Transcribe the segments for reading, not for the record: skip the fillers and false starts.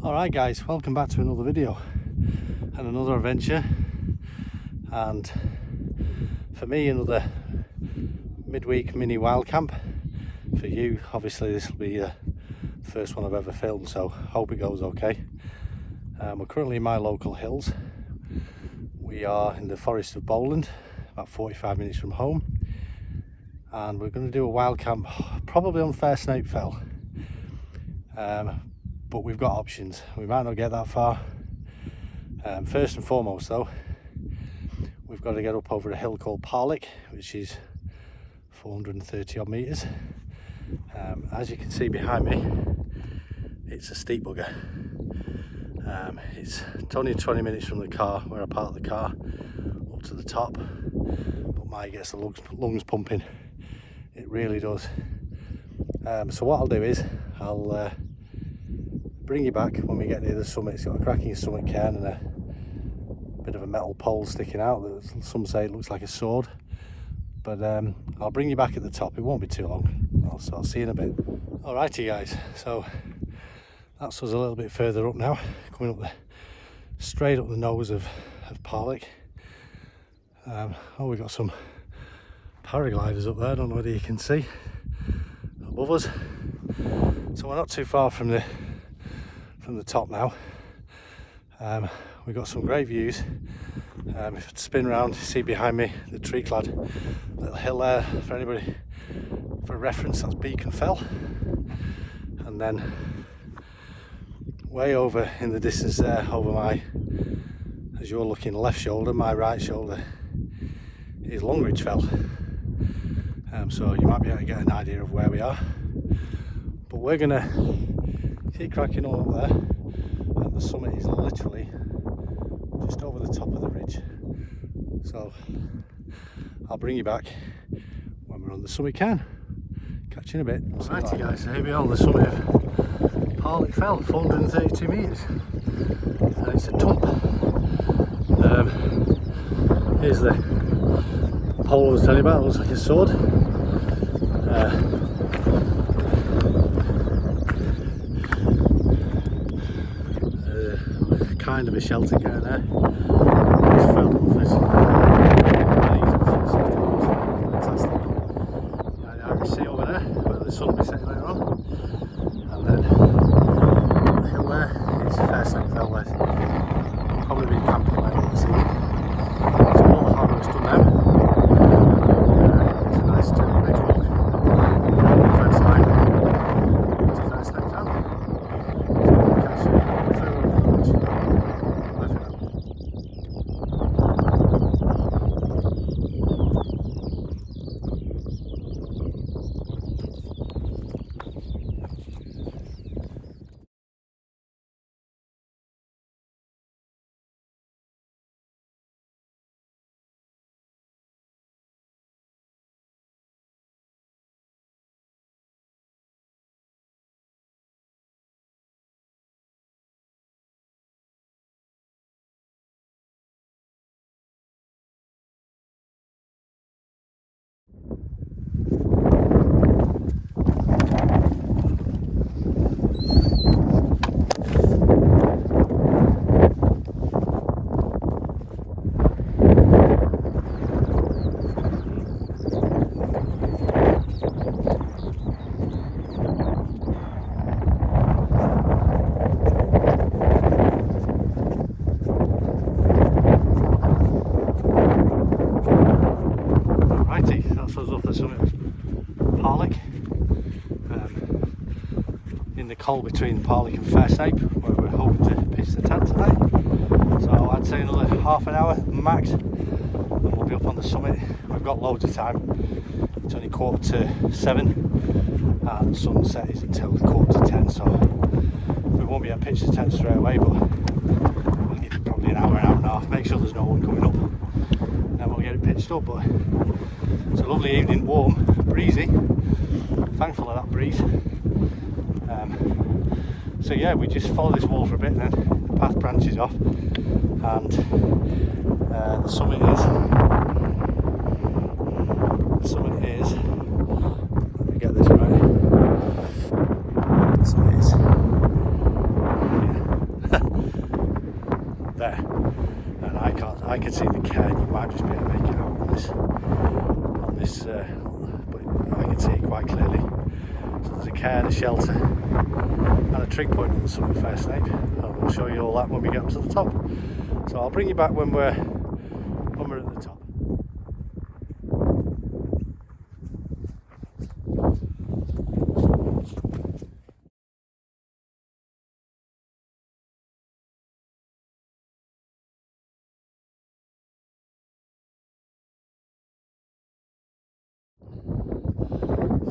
Alright guys, welcome back to another video and another adventure, and for me another midweek mini wild camp. For you obviously this will be the first one I've ever filmed, so hope it goes okay. We're currently in my local hills. We are in the forest of Bowland, about 45 minutes from home, and we're going to do a wild camp probably on Snape Fell. But we've got options. We might not get that far. First and foremost though, we've got to get up over a hill called Parlick, which is 430 odd metres. As you can see behind me, it's a steep bugger. It's only 20 minutes from the car, where I parked the car, up to the top, but my gets the lungs pumping. It really does. So what I'll do is I'll bring you back when we get near the summit. It's got a cracking summit cairn and a bit of a metal pole sticking out that some say it looks like a sword, but I'll bring you back at the top. It won't be too long. I'll see you in a bit. Alrighty guys, so that's us a little bit further up now, coming up straight up the nose of Parlick. We've got some paragliders up there. I don't know whether you can see above us, so we're not too far from the top now. We've got some great views. If I spin around, you see behind me the tree clad little hill there. For anybody, for reference, that's Beacon Fell. And then way over in the distance there, over my, as you're looking left shoulder, my right shoulder is Longridge Fell. So you might be able to get an idea of where we are. But we're gonna keep cracking on up there, and the summit is literally just over the top of the ridge. So I'll bring you back when we're on the summit cairn. Catch you in a bit. Righty guys, so here we are on the summit of Parley Fell, 432 metres, and it's a tump. Here's the pole I was telling you about. It looks like a sword. Kind of a shelter cairn there. It's fell off. It's fantastic. And I can see over there where the sun will be setting later on, and then the hill there is Snape Fell. There's probably been camping like you can see. It's all the hard work's done now. It's a nice gentle ridge walk along the fence line to Snape Fell. So we'll catch you further on the ridge. That's us off the summit of Parlick, in the col between Parlick and Snape, where we're hoping to pitch the tent tonight. So I'd say another half an hour max and we'll be up on the summit. We've got loads of time. It's only 7:15 and sunset is until 10:15, so we won't be able to pitch the tent straight away, but we'll give it probably an hour and a half, make sure there's no one coming up, and then we'll get it pitched up. But it's a lovely evening, warm, breezy. Thankful of that breeze. So yeah, we just follow this wall for a bit, and then the path branches off, and the summit is. Let me get this right. The summit is. Yeah. this, but I can see it quite clearly. So there's a cairn, a shelter, and a trig point on the summit of Fair Snape. And we'll show you all that when we get up to the top. So I'll bring you back when we're at the top.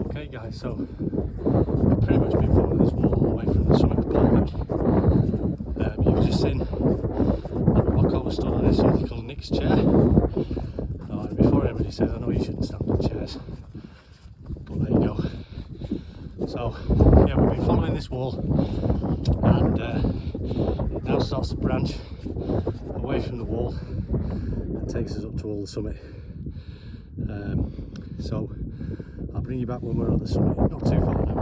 Okay guys, so we've pretty much been following this wall all the way from the summit of Parlick. You've just seen that the walkover stood on is something called Nick's chair. And before anybody says, I know you shouldn't stand on chairs, but there you go. So yeah, we've been following this wall, and it now starts to branch away from the wall and takes us up to the summit. So I'll bring you back when we're at the summit, not too far now.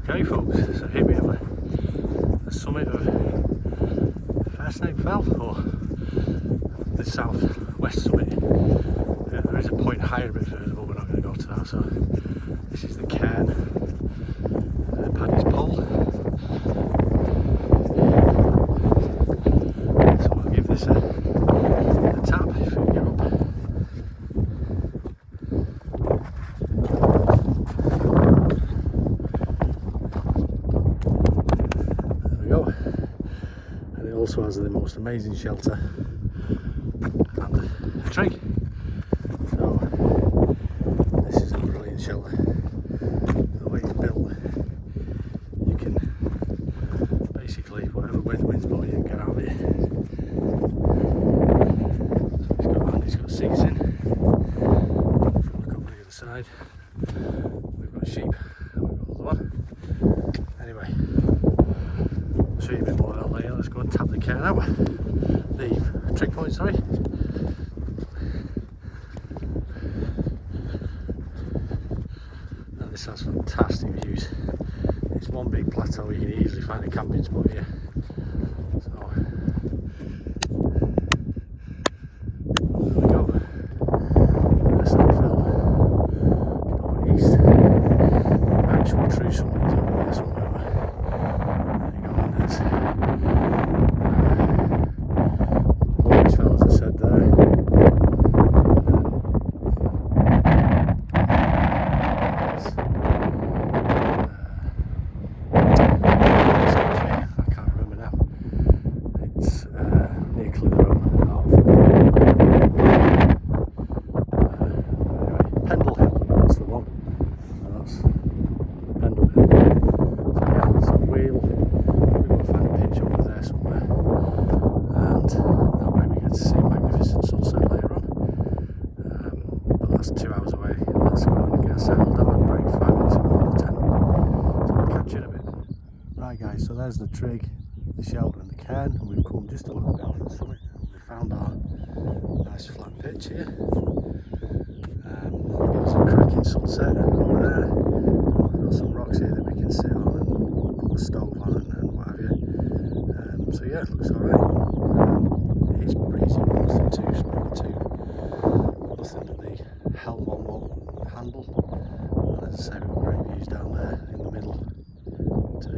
Okay folks, so here we have the summit of Fair Snape Fell, or the south-west summit. There is a point higher a bit further, but we're not going to go to that. So this is the cairn, Paddy's pole. So I'll give this a tap if we get up. Also has the most amazing shelter and a trig. So this is a brilliant shelter. The way it's built, you can basically, whatever way the wind's blowing, you can get out of it. So it's got seats in. Look over the other side. We've got sheep. We've got another one. Anyway, I'll show you a bit more of that later. Let's go and tap the cairn out. The trig point, sorry. And this has fantastic views. It's one big plateau, you can easily find a camping spot here. So there we go. That's the fell. Over east. The actual true summit is over there somewhere. As I said there. I can't remember now. It's near Clitheroe. Anyway, Pendle Hill, that's the one. That's Pendle Hill. So yeah, so we've got to find a pitch over there somewhere. And that way we get to see a magnificent sunset later on. But that's 2 hours away. Let's go and get settled. Have a break, 5 minutes and we'll tent up. So I'll catch you in a bit. Right guys, so there's the trig, the shelter and the cairn, and we've come just a little bit off the summit. We found our nice flat pitch here. Gives a cracking sunset over there. We've got some rocks here that we can sit on and put the stove on and what have you. So yeah, it looks alright. It is breezy, nothing too spring, nothing at the helm on handle. And as I say, we've got great views down there in the middle to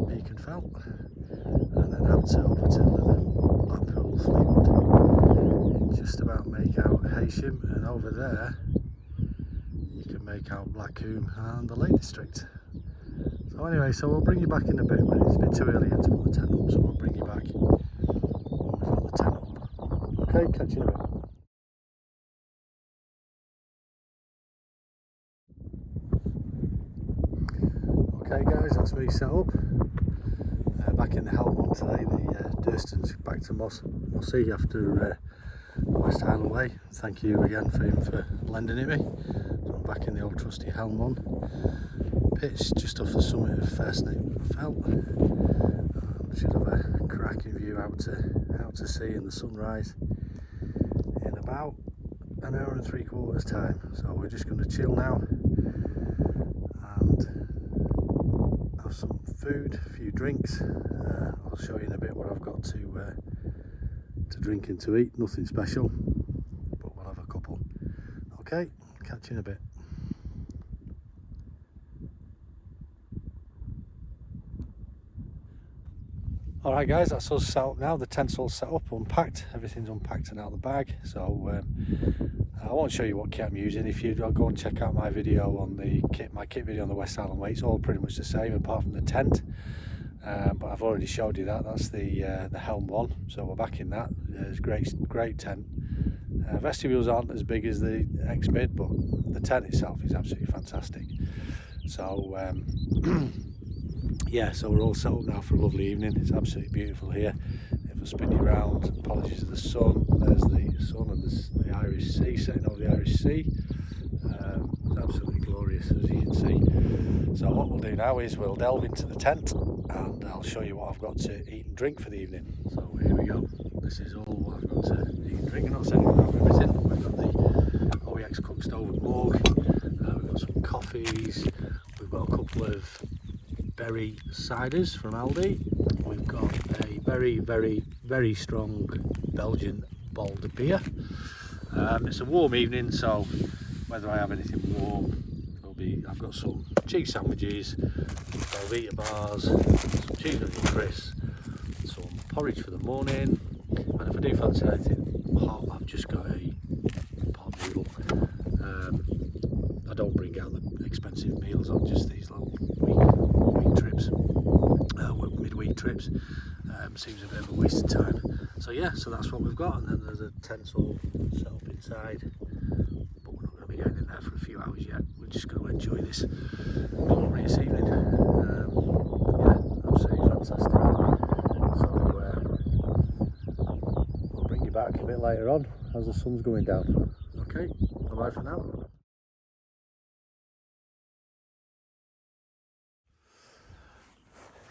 Beacon Fell, and then out over to Blackpool, Fleetwood. You can just about make out Heysham, and over there you can make out Blackcomb and the Lake District. So anyway, so we'll bring you back in a bit, but it's a bit too early yet to put the tent up, so we'll bring you back when we've got the tent up. Okay, catch you in a bit. Okay guys, that's me set up. Back in the helm today. The Durston's back to Mossy after West Highland Way. Thank you again for him for lending it me. So I'm back in the old trusty helm on. pitch just off the summit of Snape Fell. Should have a cracking view out to sea in the sunrise in about an hour and 3/4 time. So we're just going to chill now and have some food, a few drinks. I'll show you in a bit what I've got to drink and to eat. Nothing special, but we'll have a couple. Okay, catch you in a bit. Alright guys, that's us set up now. The tent's all set up, unpacked, everything's unpacked and out of the bag. So I won't show you what kit I'm using. If you go and check out my video on the kit, my kit video on the West Island Way, it's all pretty much the same apart from the tent. But I've already showed you that. That's the Helm one, so we're back in that. It's great tent. Vestibules aren't as big as the X-Mid, but the tent itself is absolutely fantastic. So yeah, so we're all set up now for a lovely evening. It's absolutely beautiful here. If I spin you around, apologies to the sun. There's the sun and the Irish Sea, setting over the Irish Sea. It's absolutely glorious, as you can see. So what we'll do now is we'll delve into the tent and I'll show you what I've got to eat and drink for the evening. So here we go. This is all what I've got to eat and drink. I'm not saying we'll have everything. We've got the OEX cook stove and mug. We've got some coffees. We've got a couple of berry ciders from Aldi. We've got a very strong Belgian bolled beer. It's a warm evening, so whether I have anything warm, I've got some cheese sandwiches, Velveeta bars, some cheeseburger crisps, some porridge for the morning, and if I do fancy anything hot, I've just got a pot noodle. I don't bring out the expensive meals on just these little week trips, midweek trips. Seems a bit of a waste of time. So yeah, so that's what we've got, and then there's a tent all set up inside, but we're not going to be going in there for a few hours yet. We're just going to enjoy this glorious evening. Yeah, absolutely fantastic. So we'll bring you back a bit later on as the sun's going down. Okay, bye bye for now.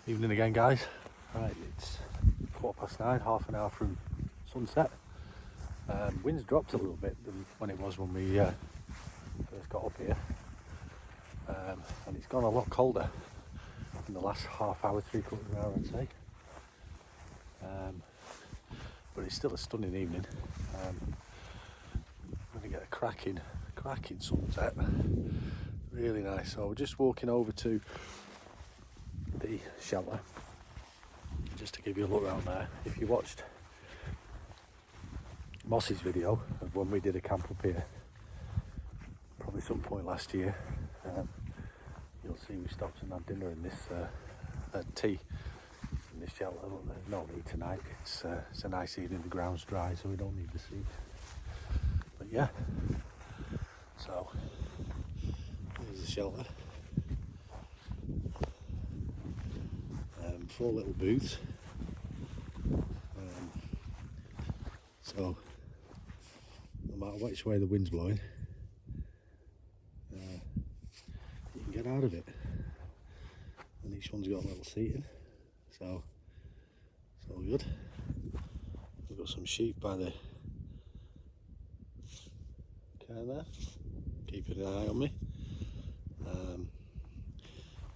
Evening again, guys. Right, it's 9:15, half an hour from sunset. Wind's dropped a little bit than when it was when we first got up here, and it's gone a lot colder in the last half hour, 3/4 hour, I'd say. But it's still a stunning evening. We're going to get a cracking sunset. Really nice. So we're just walking over to the shelter just to give you a look around there. If you watched Moss's video of when we did a camp up here, probably some point last year, you'll see we stopped and had dinner in this tea in this shelter. There's no need tonight. It's a nice evening. The ground's dry, so we don't need the seat. But yeah, so here's the shelter. 4 little booths. So no matter which way the wind's blowing, you can get out of it. And each one's got a little seating, so it's all good. We've got some sheep by the car there, keeping an eye on me.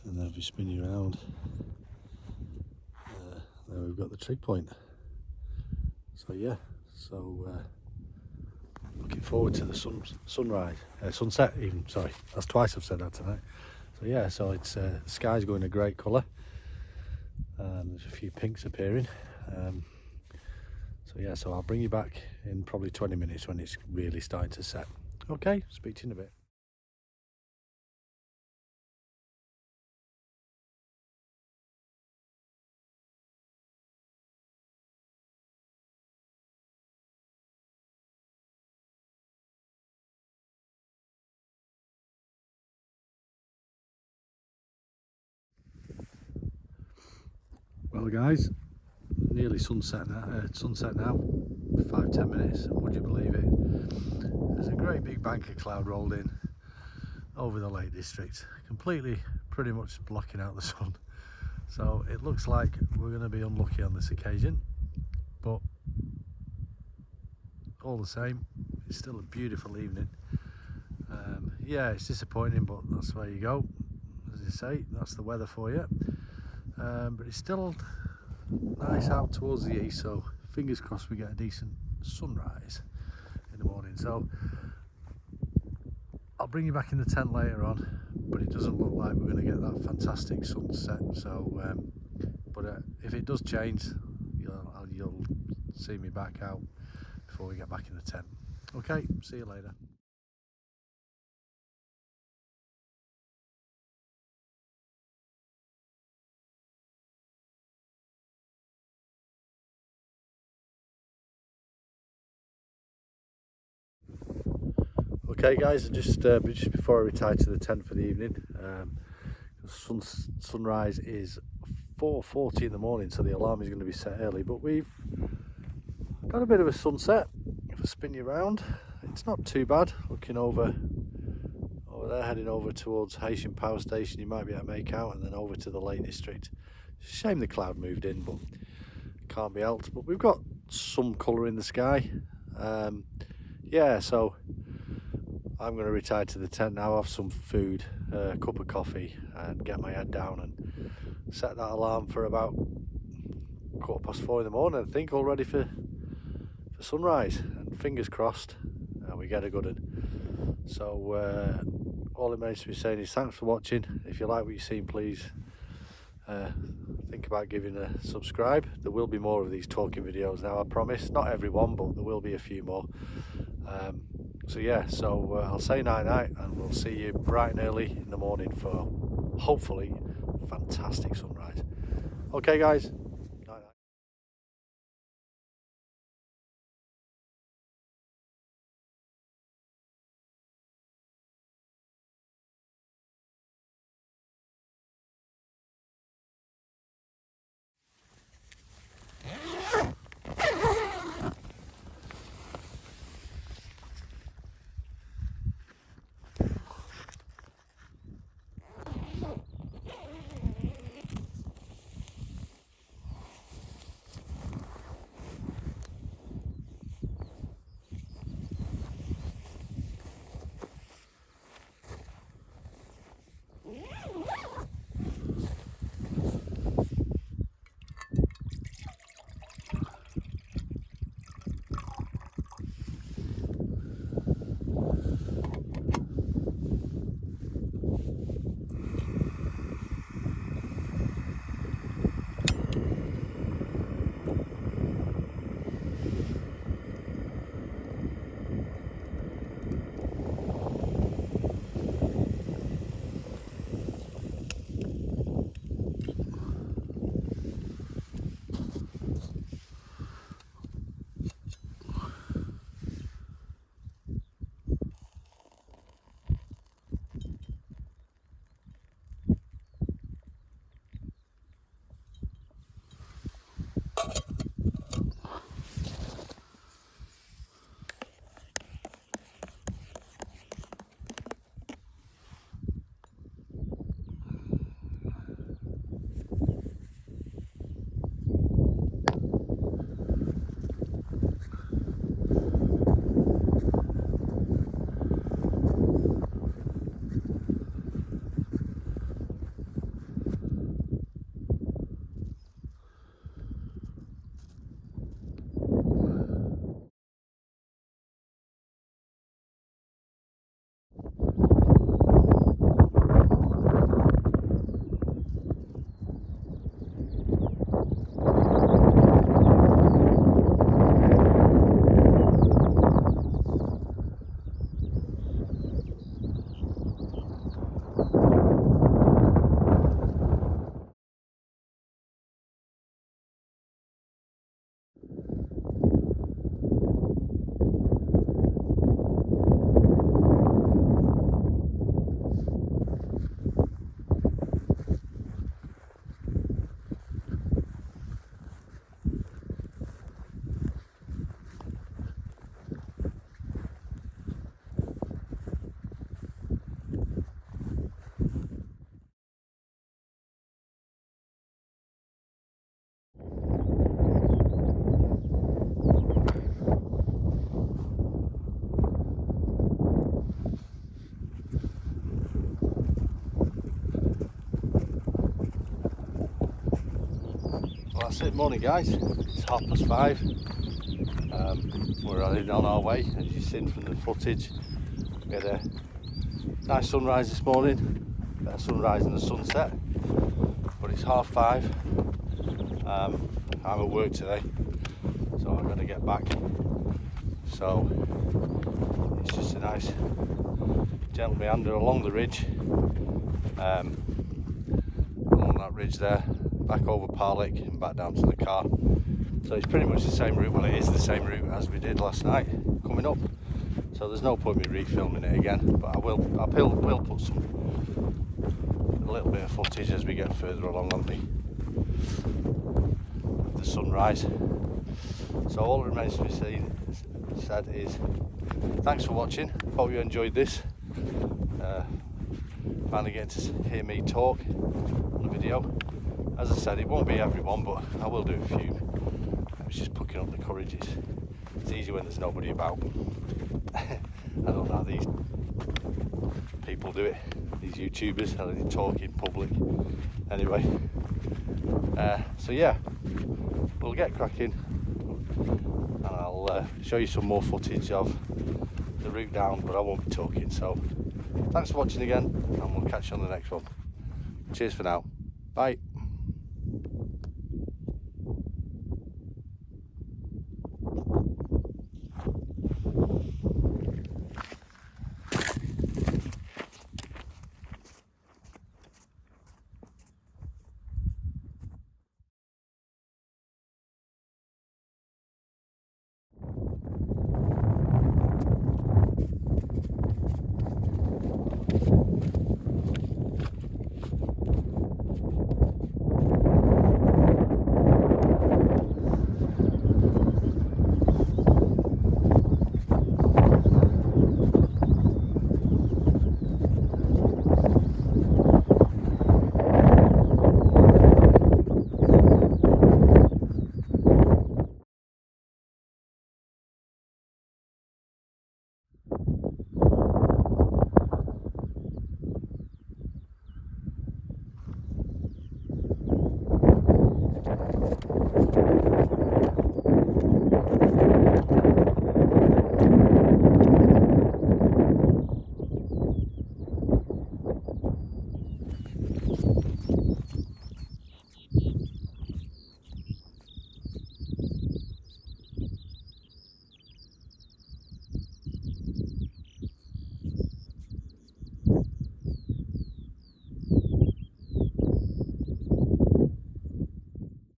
And then if we spin you around, there we've got the trig point. So yeah, looking forward to the sunset even, sorry, that's twice I've said that tonight. So yeah, so it's the sky's going a great colour, there's a few pinks appearing. So yeah, so I'll bring you back in probably 20 minutes when it's really starting to set. Okay, speak to you in a bit. Well guys, nearly sunset now, 5-10 minutes, and would you believe it, there's a great big bank of cloud rolled in over the Lake District, completely pretty much blocking out the sun. So it looks like we're going to be unlucky on this occasion, but all the same, it's still a beautiful evening. Yeah, it's disappointing, but that's where you go. As you say, that's the weather for you. But it's still nice out towards the east, so fingers crossed we get a decent sunrise in the morning. So I'll bring you back in the tent later on, but it doesn't look like we're going to get that fantastic sunset. So but if it does change, you'll see me back out before we get back in the tent. Okay, see you later. Okay guys, just before I retire to the tent for the evening, sunrise is 4:40 in the morning, so the alarm is going to be set early, but we've got a bit of a sunset. If I spin you around, it's not too bad. Looking over there, heading over towards Haitian Power Station, you might be able to make out, and then over to the Lake District. It's a shame the cloud moved in, but can't be helped. But we've got some colour in the sky. Yeah, so I'm going to retire to the tent now, have some food, a cup of coffee, and get my head down and set that alarm for about 4:15 in the morning, I think, all ready for sunrise. And fingers crossed we get a good one. So all it remains to be saying is thanks for watching. If you like what you've seen, please think about giving a subscribe. There will be more of these talking videos now, I promise. Not every one, but there will be a few more. So yeah, I'll say night night, and we'll see you bright and early in the morning for hopefully fantastic sunrise. Okay guys, night night. that's it. Morning guys, it's 5:30. We're on our way, as you've seen from the footage. We had a nice sunrise this morning, better sunrise than the sunset, but it's 5:30. I'm at work today, so I've got to get back. So it's just a nice gentle meander along the ridge, along that ridge there, back over Parlick and back down to the car. So it's pretty much the same route. Well, it is the same route as we did last night coming up. So there's no point in me refilming it again, but I will put a little bit of footage as we get further along on the sunrise. So all that remains to be said is thanks for watching. Hope you enjoyed this. Finally getting to hear me talk on the video. As I said, it won't be everyone, but I will do a few. I was just picking up the courage. It's easy when there's nobody about. I don't know how these people do it, these YouTubers, how they talk in public. Anyway, so yeah, we'll get cracking and I'll show you some more footage of the route down, but I won't be talking. So thanks for watching again, and we'll catch you on the next one. Cheers for now. Bye.